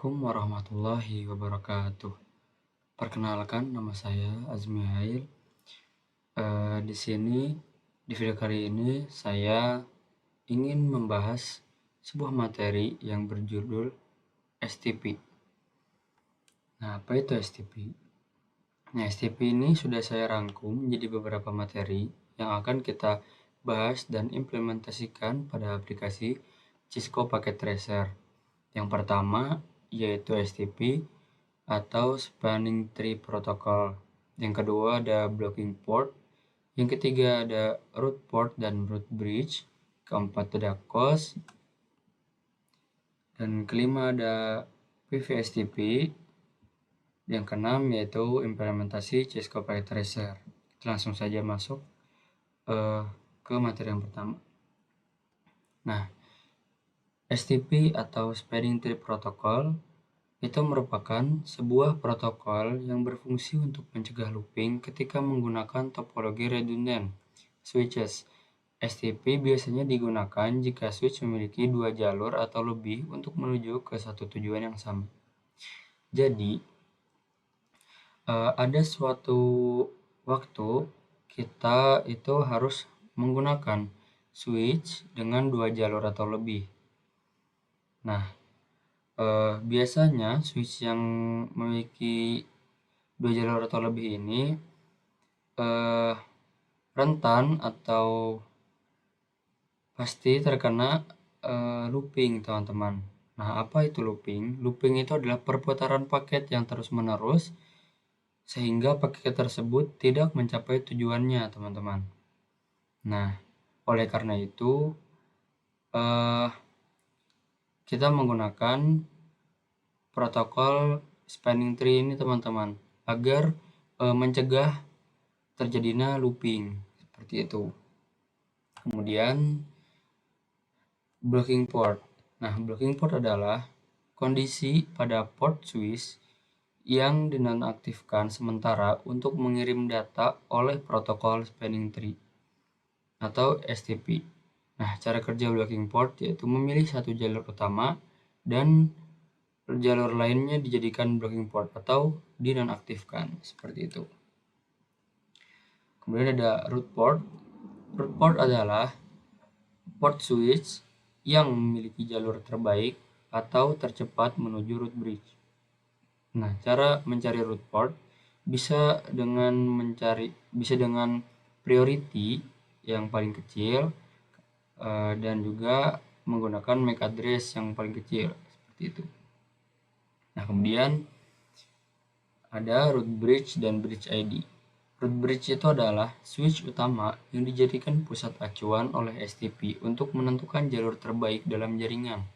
Assalamualaikum warahmatullahi wabarakatuh. Perkenalkan, nama saya Azmi Hail. Di sini, di video kali ini, saya ingin membahas sebuah materi yang berjudul STP. Nah, apa itu STP? Nah, STP ini sudah saya rangkum menjadi beberapa materi yang akan kita bahas dan implementasikan pada aplikasi Cisco Packet Tracer. Yang pertama yaitu STP atau Spanning Tree Protocol. Yang kedua ada Blocking Port. Yang ketiga ada Root Port dan Root Bridge. Keempat ada COS. Dan kelima ada PVSTP. Yang keenam yaitu implementasi Cisco Packet Tracer. Kita langsung saja masuk ke materi yang pertama. Nah, STP atau Spanning Tree Protocol itu merupakan sebuah protokol yang berfungsi untuk mencegah looping ketika menggunakan topologi redundant switches. STP biasanya digunakan jika switch memiliki dua jalur atau lebih untuk menuju ke satu tujuan yang sama. Jadi, ada suatu waktu kita itu harus menggunakan switch dengan dua jalur atau lebih. Nah, biasanya switch yang memiliki dua jalur atau lebih ini rentan atau pasti terkena looping, teman-teman. Nah, apa itu looping? Looping itu adalah perputaran paket yang terus-menerus sehingga paket tersebut tidak mencapai tujuannya, teman-teman. Nah, oleh karena itu kita menggunakan protokol Spanning Tree ini, teman-teman, agar mencegah terjadinya looping seperti itu. Kemudian blocking port. Nah, blocking port adalah kondisi pada port switch yang dinonaktifkan sementara untuk mengirim data oleh protokol Spanning Tree atau STP. Nah, cara kerja blocking port yaitu memilih satu jalur utama dan jalur lainnya dijadikan blocking port atau dinonaktifkan, seperti itu. Kemudian ada root port. Root port adalah port switch yang memiliki jalur terbaik atau tercepat menuju root bridge. Nah, cara mencari root port bisa dengan priority yang paling kecil dan juga menggunakan MAC address yang paling kecil, seperti itu. Nah, kemudian ada root bridge dan bridge ID. Root bridge itu adalah switch utama yang dijadikan pusat acuan oleh STP untuk menentukan jalur terbaik dalam jaringan.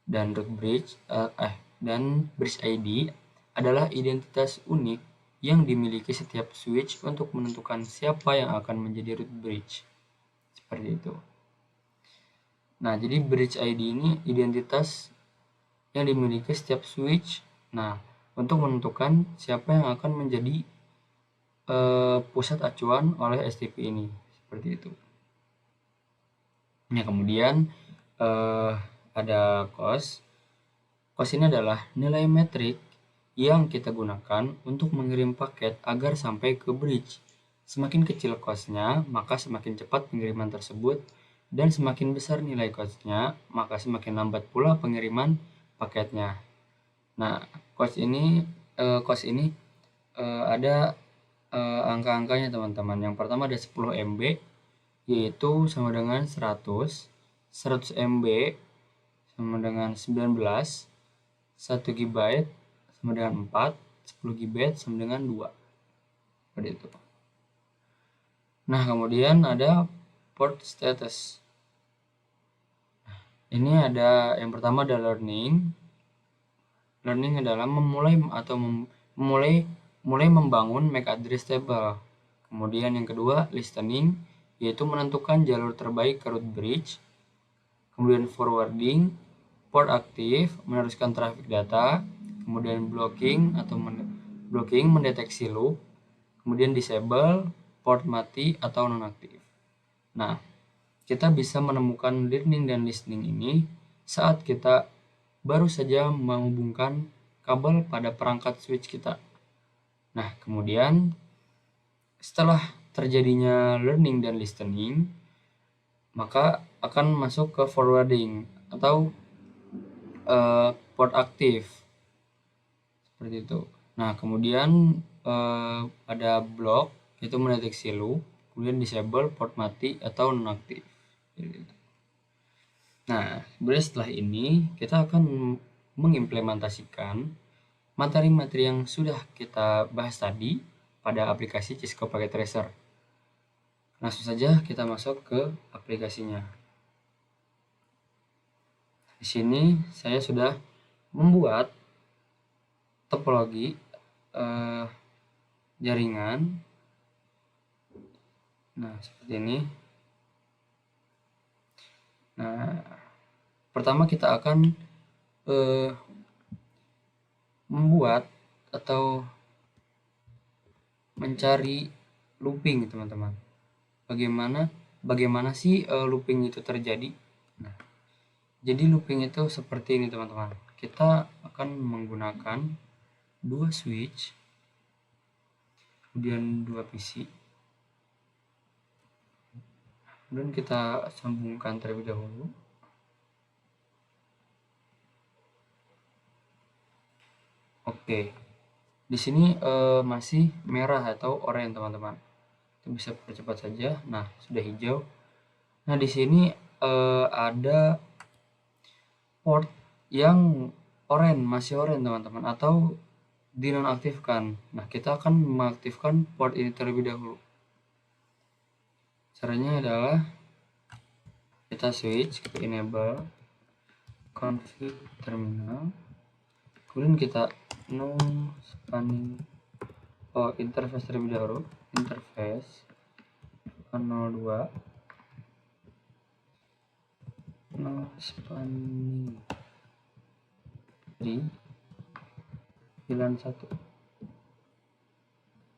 Dan bridge ID adalah identitas unik yang dimiliki setiap switch untuk menentukan siapa yang akan menjadi root bridge. Seperti itu. Nah, jadi bridge ID ini identitas yang dimiliki setiap switch. Nah, untuk menentukan siapa yang akan menjadi pusat acuan oleh STP ini, seperti itu. Nah, kemudian ada COS. COS ini adalah nilai metrik yang kita gunakan untuk mengirim paket agar sampai ke bridge. Semakin kecil COS-nya, maka semakin cepat pengiriman tersebut, dan semakin besar nilai COS-nya, maka semakin lambat pula pengiriman paketnya. Nah, COS ini ada angka-angkanya, teman-teman. Yang pertama ada 10 MB, yaitu sama dengan 100 MB sama dengan 19, 1 GB sama dengan 4, 10 GB sama dengan 2. Seperti itu. Nah, kemudian ada port status. Ini ada yang pertama ada learning. Learning adalah memulai membangun MAC address table. Kemudian yang kedua listening, yaitu menentukan jalur terbaik ke root bridge. Kemudian forwarding, port aktif, meneruskan traffic data. Kemudian blocking mendeteksi loop. Kemudian disable, port mati atau nonaktif. Nah, kita bisa menemukan learning dan listening ini saat kita baru saja menghubungkan kabel pada perangkat switch kita. Nah, kemudian setelah terjadinya learning dan listening, maka akan masuk ke forwarding atau port aktif seperti itu. Nah, kemudian ada block itu mendeteksi loop, kemudian disable port mati atau nonaktif. Nah, kemudian setelah ini kita akan mengimplementasikan materi-materi yang sudah kita bahas tadi pada aplikasi Cisco Packet Tracer. Langsung saja kita masuk ke aplikasinya. Di sini saya sudah membuat topologi jaringan. Nah, seperti ini. Nah, pertama kita akan membuat atau mencari looping, teman-teman. Bagaimana sih looping itu terjadi? Nah, jadi looping itu seperti ini, teman-teman. Kita akan menggunakan dua switch, kemudian dua PC. Kemudian kita sambungkan terlebih dahulu. Oke. Di sini masih merah atau oranye, teman-teman. Kita bisa percepat saja. Nah, sudah hijau. Nah, di sini ada port yang masih oranye, teman-teman, atau dinonaktifkan. Nah, kita akan mengaktifkan port ini terlebih dahulu. Caranya adalah kita switch ke enable config terminal, kemudian kita no spanning interface terlebih dahulu, interface 02 no spanning 91.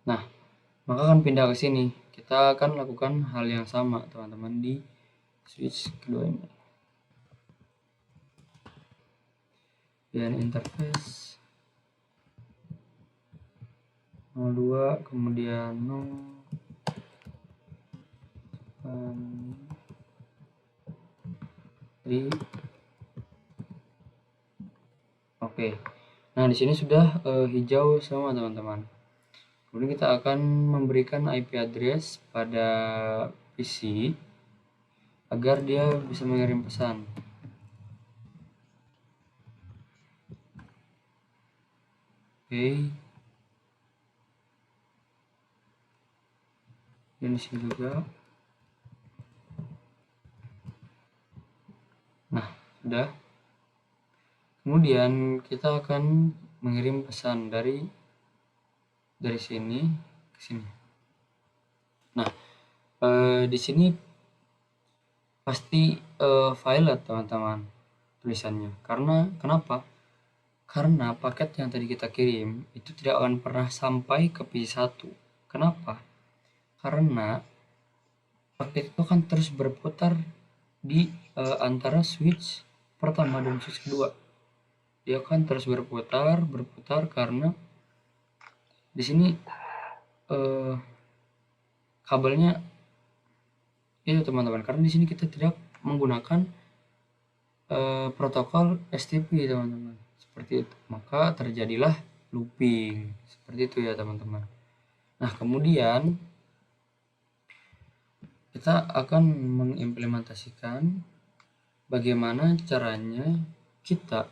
Nah, maka akan pindah ke sini. Kita akan lakukan hal yang sama, teman-teman, di switch kedua ini. Dan interface 02 kemudian no spanning 3. Oke. Nah, di sini sudah hijau semua, teman-teman. Kemudian kita akan memberikan IP address pada PC agar dia bisa mengirim pesan. Oke. Dan di sini juga. Nah, sudah. Kemudian kita akan mengirim pesan dari sini ke sini. Nah, di sini pasti violet, teman-teman, tulisannya. Kenapa? Karena paket yang tadi kita kirim itu tidak akan pernah sampai ke PC1. Kenapa? Karena paket itu akan terus berputar di antara switch pertama dan switch kedua. Dia akan terus berputar karena di sini kabelnya itu, teman-teman, karena di sini kita tidak menggunakan protokol STP, teman-teman, seperti itu. Maka terjadilah looping seperti itu ya, teman-teman. Nah, kemudian kita akan mengimplementasikan bagaimana caranya kita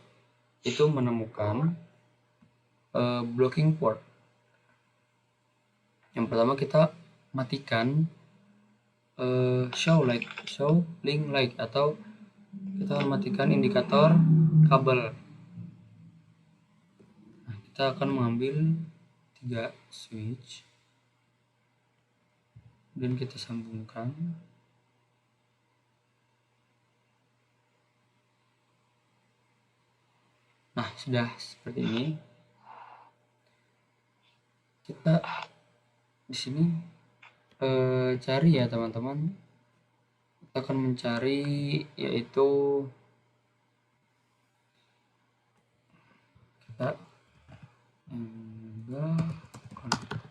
itu menemukan blocking port. Yang pertama kita matikan show link light, atau kita matikan indikator kabel. Nah, kita akan mengambil 3 switch dan kita sambungkan. Nah, sudah seperti ini. Kita di sini cari ya, teman-teman. Kita akan mencari yaitu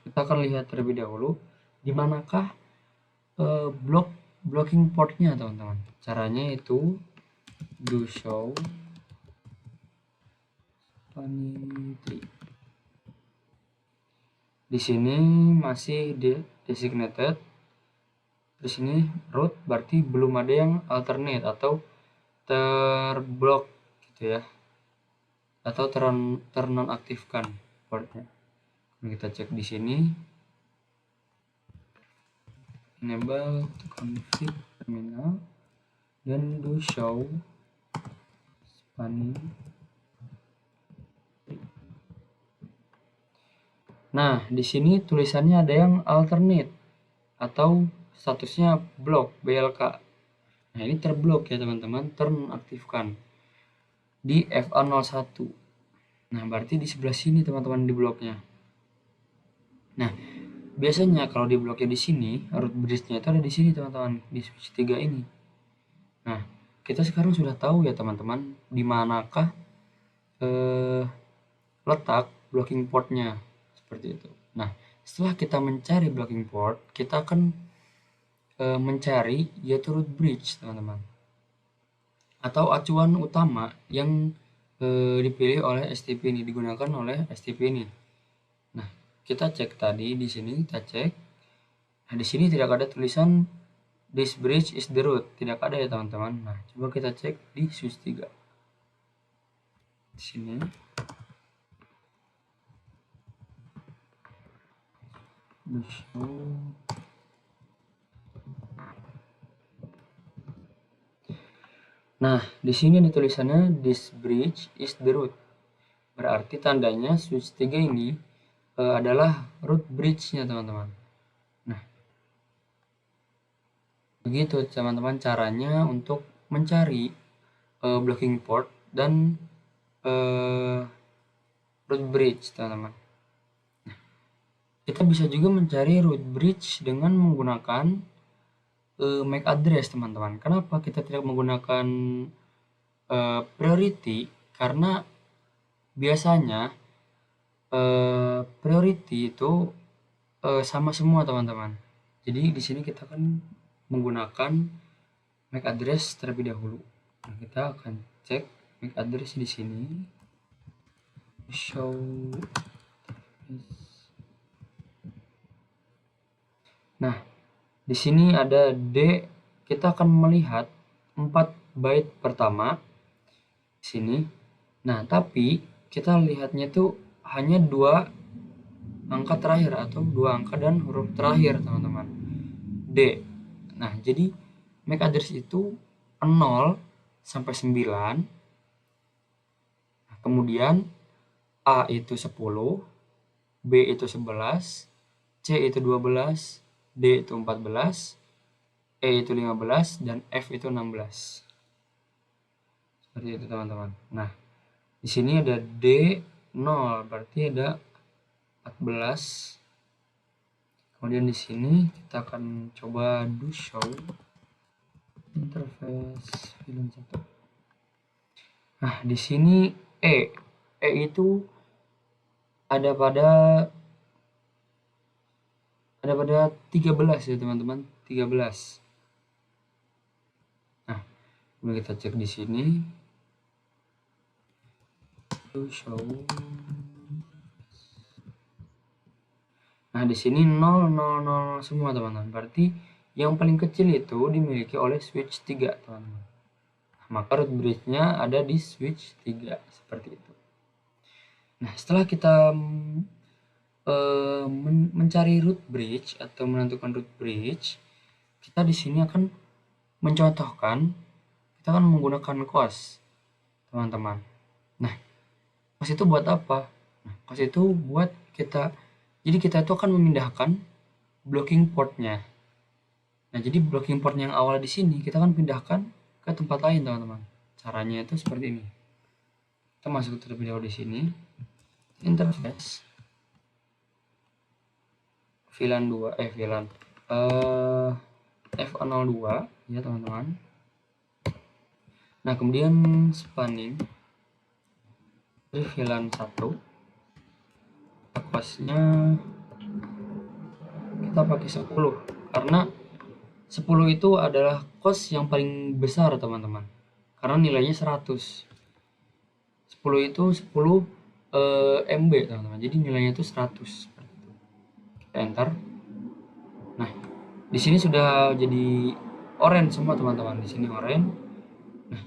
kita akan lihat terlebih dahulu di manakah blocking portnya, teman-teman. Caranya itu do show spanning tree. Di sini masih designated. Di sini root berarti belum ada yang alternate atau terblok gitu ya, atau ternonaktifkan portnya. Kita cek di sini enable to config terminal dan do show spanning. Nah, di sini tulisannya ada yang alternate atau statusnya block BLK. Nah, ini terblok ya teman-teman, ternonaktifkan di FA01. Nah, berarti di sebelah sini teman-teman di bloknya. Nah, biasanya kalau di bloknya di sini, root bridge-nya itu ada di sini teman-teman, di switch 3 ini. Nah, kita sekarang sudah tahu ya teman-teman, di manakah letak blocking portnya, seperti itu. Nah, setelah kita mencari blocking port, kita akan mencari yaitu root bridge, teman-teman, atau acuan utama yang dipilih oleh STP ini, digunakan oleh STP ini. Nah, kita cek tadi di sini, kita cek. Nah, di sini tidak ada tulisan this bridge is the root, tidak ada ya teman-teman. Nah, coba kita cek di switch 3. Di sini. Nah, di sini ada tulisannya this bridge is the root. Berarti tandanya switch 3 ini adalah root bridge-nya, teman-teman. Nah, begitu teman-teman caranya untuk mencari blocking port dan root bridge, teman-teman. Nah, kita bisa juga mencari root bridge dengan menggunakan MAC address, teman-teman. Kenapa kita tidak menggunakan priority? Karena biasanya priority itu sama semua, teman-teman. Jadi di sini kita akan menggunakan MAC address terlebih dahulu. Nah, kita akan cek MAC address di sini. Show. Nah, di sini ada D. Kita akan melihat 4 byte pertama di sini. Nah, tapi kita lihatnya itu hanya 2 angka terakhir atau 2 angka dan huruf terakhir, teman-teman. D. Nah, jadi MAC address itu 0 sampai 9. Nah, kemudian A itu 10, B itu 11, C itu 12, D itu 14, E itu 15, dan F itu 16. Seperti itu, teman-teman. Nah, di sini ada D 0, berarti ada 14. Kemudian di sini kita akan coba do show interface VLAN 1. Nah, di sini E itu ada pada 13 ya, teman-teman, 13. Nah, boleh kita cek di sini. Do show. Nah, di sini 0, 0, 0 semua, teman-teman. Berarti yang paling kecil itu dimiliki oleh switch 3, teman-teman. Maka root bridge-nya ada di switch 3, seperti itu. Nah, setelah kita mencari root bridge atau menentukan root bridge, kita di sini akan mencontohkan, kita akan menggunakan COS, teman-teman. Nah, COS itu buat apa? Nah, COS itu buat kita, jadi kita itu akan memindahkan blocking portnya. Nah, jadi blocking port yang awal di sini kita akan pindahkan ke tempat lain, teman-teman. Caranya itu seperti ini. Kita masuk terlebih dahulu di sini, interface VLAN 2, VLAN FA02 ya, teman-teman. Nah, kemudian spanning. Dari VLAN 1 kosnya kita pakai 10 karena 10 itu adalah kos yang paling besar teman-teman, karena nilainya 100. 10 itu 10 MB teman-teman, jadi nilainya itu 100. Kita enter. Nah, di sini sudah jadi orange semua teman-teman, di sini orange. Nah,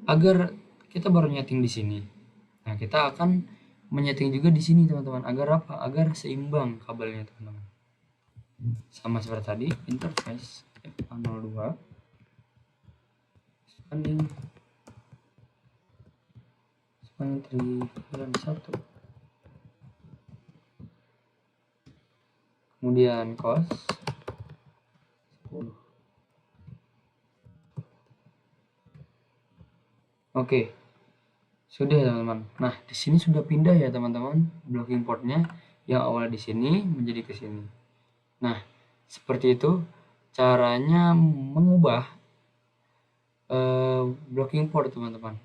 agar kita baru nyeting di sini. Nah, kita akan menyeting juga di sini teman-teman, agar apa? Agar seimbang kabelnya teman-teman. Sama seperti tadi, interface FA02 spanning 3 VLAN 1, kemudian cos 10. Oke, sudah ya teman-teman. Nah, di sini sudah pindah ya teman-teman blocking portnya, yang awal di sini menjadi ke sini. Nah, seperti itu caranya mengubah blocking port teman-teman,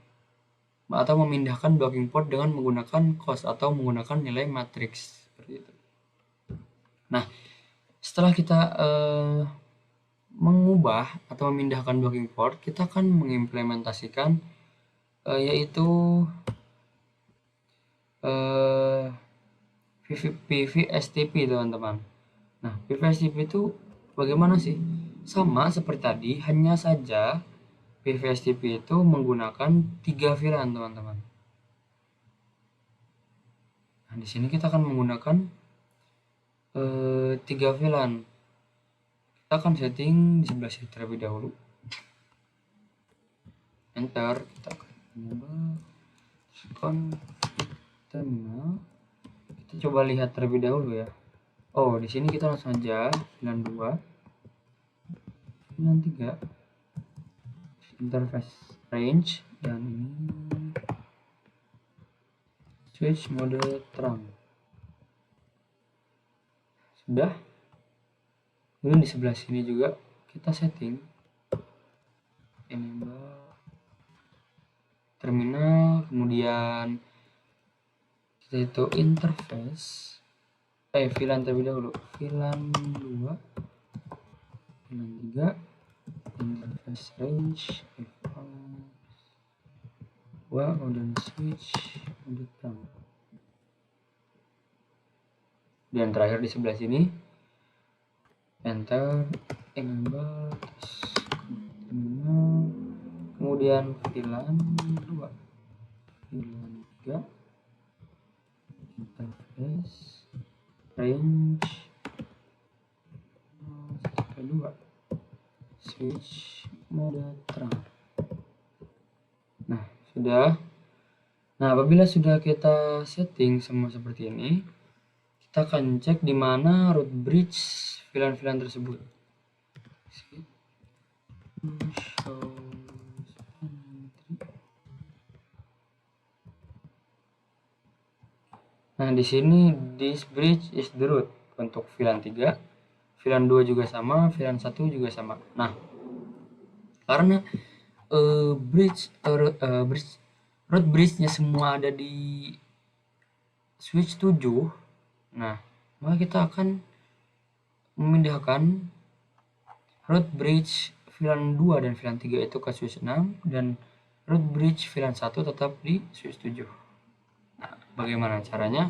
atau memindahkan blocking port dengan menggunakan cos atau menggunakan nilai matriks seperti itu. Nah, setelah kita mengubah atau memindahkan blocking port, kita akan mengimplementasikan yaitu PVSTP teman-teman. Nah, PVSTP itu bagaimana sih? Sama seperti tadi, hanya saja PVSTP itu menggunakan 3 VLAN teman-teman. Nah, di sini kita akan menggunakan 3 VLAN. Kita akan setting di sebelah sini terlebih dahulu. Enter, kita akan enable terminal. Kita coba lihat terlebih dahulu ya. Oh, di sini kita langsung aja VLAN 2, VLAN 3, interface range, dan ini switch mode terang. Sudah. Kemudian di sebelah sini juga kita setting enable terminal, kemudian kita itu interface VLAN terlebih dahulu, VLAN 2, VLAN 3, interface range, kemudian switch mode terang. Dan terakhir di sebelah sini enter enable terminal, kemudian VLAN 2, VLAN 3, interface range 2, switch mode terang. Nah, sudah. Nah, apabila sudah kita setting semua seperti ini, kita akan cek di mana root bridge VLAN-VLAN tersebut. Nah, di sini this bridge is the root untuk VLAN 3, VLAN 2 juga sama, VLAN 1 juga sama. Nah, karena root bridge-nya semua ada di switch 7. Nah, maka kita akan memindahkan root bridge VLAN 2 dan VLAN 3 itu ke switch 6, dan root bridge VLAN 1 tetap di switch 7. Nah, bagaimana caranya?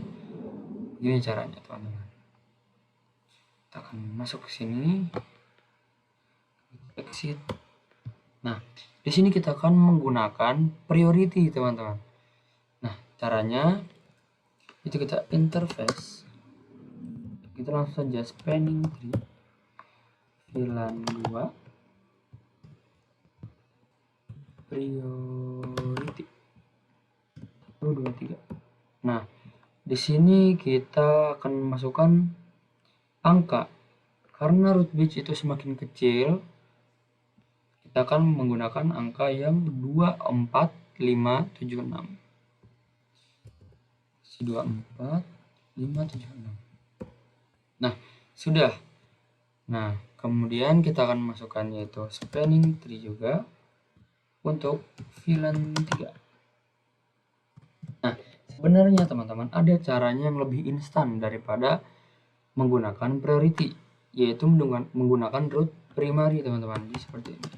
Begini caranya teman-teman. Kita akan masuk ke sini, exit. Nah, di sini kita akan menggunakan priority teman-teman. Nah, caranya itu kita interface, kita langsung saja spanning tree VLAN 2 priority 1, 2, 3. Nah, di sini kita akan memasukkan angka. Karena root bridge itu semakin kecil, kita akan menggunakan angka yang 24576. 24576. Nah, sudah. Nah, kemudian kita akan masukkan yaitu spanning tree juga untuk VLAN 3. Nah, Sebenarnya teman-teman ada caranya yang lebih instan daripada menggunakan priority, yaitu menggunakan root primary teman-teman. Jadi seperti ini.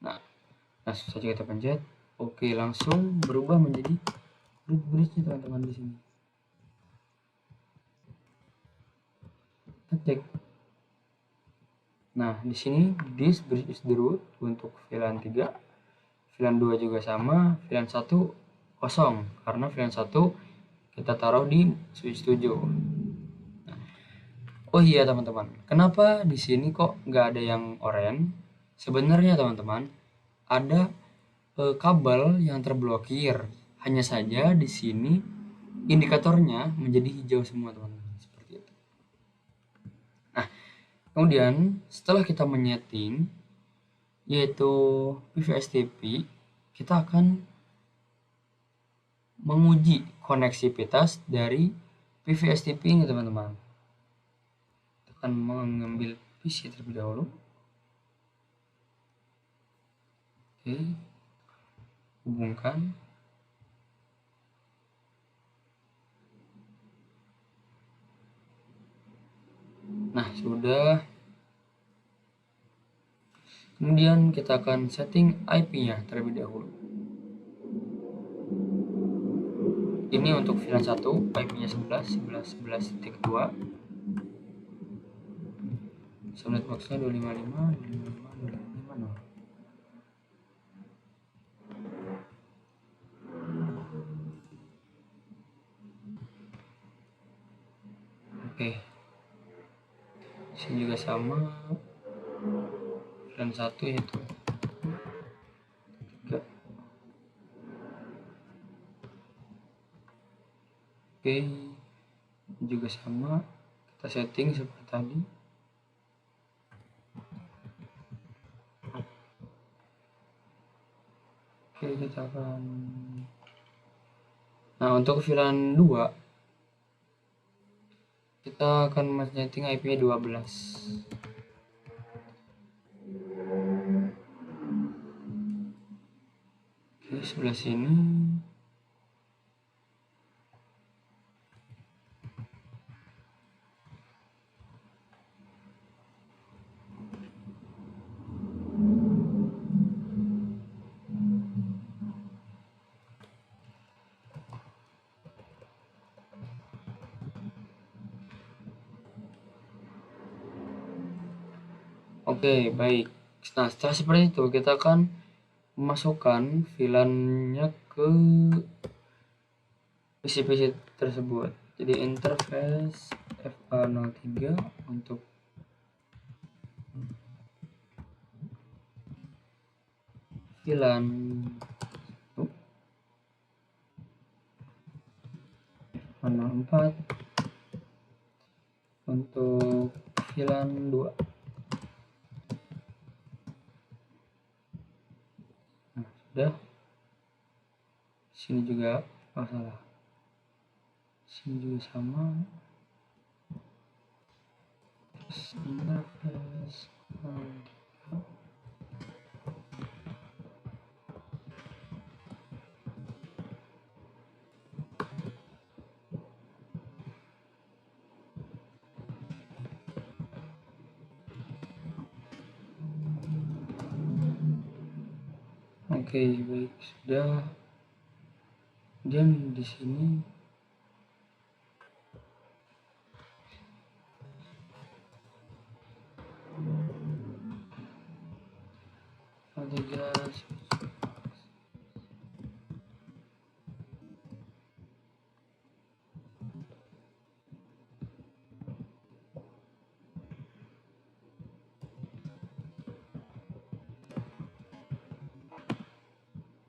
Nah, langsung saja kita pencet. Oke, langsung berubah menjadi root bridge teman-teman di sini. Kita cek. Nah, di sini this bridge is the root untuk VLAN 3. VLAN 2 juga sama, VLAN 1 kosong karena VLAN 1 kita taruh di switch 7. Nah, oh iya teman-teman, kenapa di sini kok nggak ada yang oranye? Sebenarnya teman-teman ada kabel yang terblokir. Hanya saja di sini indikatornya menjadi hijau semua teman-teman, seperti itu. Nah, kemudian setelah kita menyeting yaitu PVSTP, kita akan menguji koneksivitas dari PVSTP ini teman-teman. Kita akan mengambil PC terlebih dahulu. Oke, hubungkan. Nah, sudah. Kemudian kita akan setting IP-nya terlebih dahulu. Ini untuk VLAN 1, IP-nya 11.11.11.2. Subnet box-nya 255.255.255.0. Oke. Sini juga sama. VLAN 1 yaitu 3. Oke, juga sama, kita setting seperti tadi. Oke, kita akan, nah untuk VLAN 2 kita akan setting IP-nya 12. Oke, sebelah sini. Oke, baik. Nah, setelah seperti itu kita akan memasukkan VLAN-nya ke PC-PC tersebut. Jadi interface FA03 untuk VLAN 04 untuk VLAN 2. Nah, sudah. Sini juga, oh salah. Sini juga sama. Interface. Oke, baik, sudah. Dan di sini ada.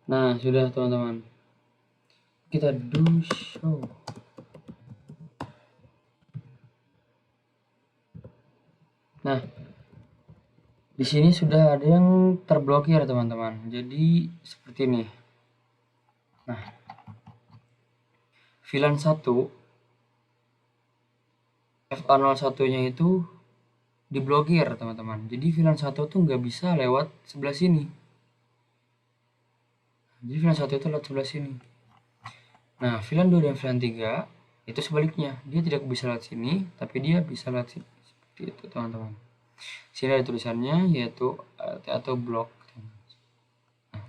Nah, sudah teman-teman. Kita do show. Nah, di sini sudah ada yang terblokir teman-teman. Jadi seperti ini. Nah, VLAN 1 FA01-nya itu diblokir teman-teman. Jadi VLAN 1 tuh nggak bisa lewat sebelah sini. Jadi VLAN 1 itu lewat sebelah sini. Nah, VLAN 2 dan VLAN 3 itu sebaliknya. Dia tidak bisa lewat sini, tapi dia bisa lewat sini. Seperti itu, teman-teman. Sini ada tulisannya, yaitu atau blok. Nah,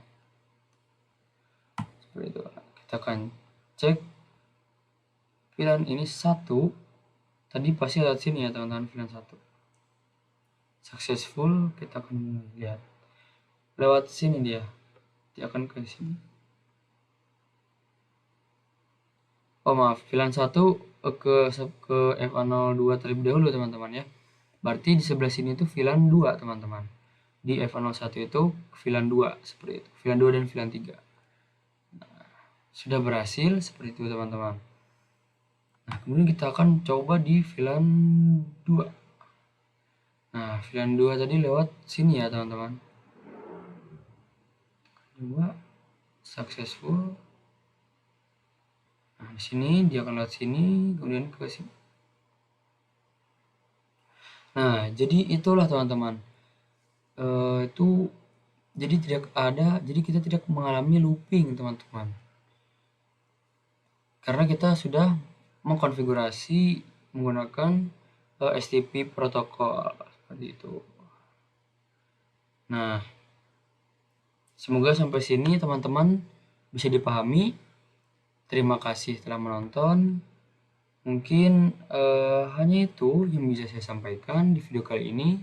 seperti itu. Kita akan cek VLAN ini 1. Tadi pasti lewat sini ya, teman-teman, VLAN 1. Successful, kita akan lihat. Lewat sini dia akan ke sini. Oh maaf, VLAN 1 ke FA02 terlebih dahulu, teman-teman ya. Berarti di sebelah sini itu VLAN 2, teman-teman. Di FA01 itu VLAN 2, seperti itu. VLAN 2 dan VLAN 3. Nah, sudah berhasil seperti itu, teman-teman. Nah, kemudian kita akan coba di VLAN 2. Nah, VLAN 2 tadi lewat sini ya, teman-teman. 2 successful. Nah, di sini dia akan lewat sini, kemudian ke sini. Nah, jadi itulah, teman-teman. Jadi kita tidak mengalami looping, teman-teman. Karena kita sudah mengkonfigurasi menggunakan STP protokol seperti itu. Nah, semoga sampai sini teman-teman bisa dipahami. Terima kasih telah menonton. Mungkin hanya itu yang bisa saya sampaikan di video kali ini.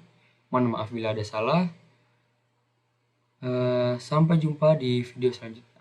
Mohon maaf bila ada salah. Sampai jumpa di video selanjutnya.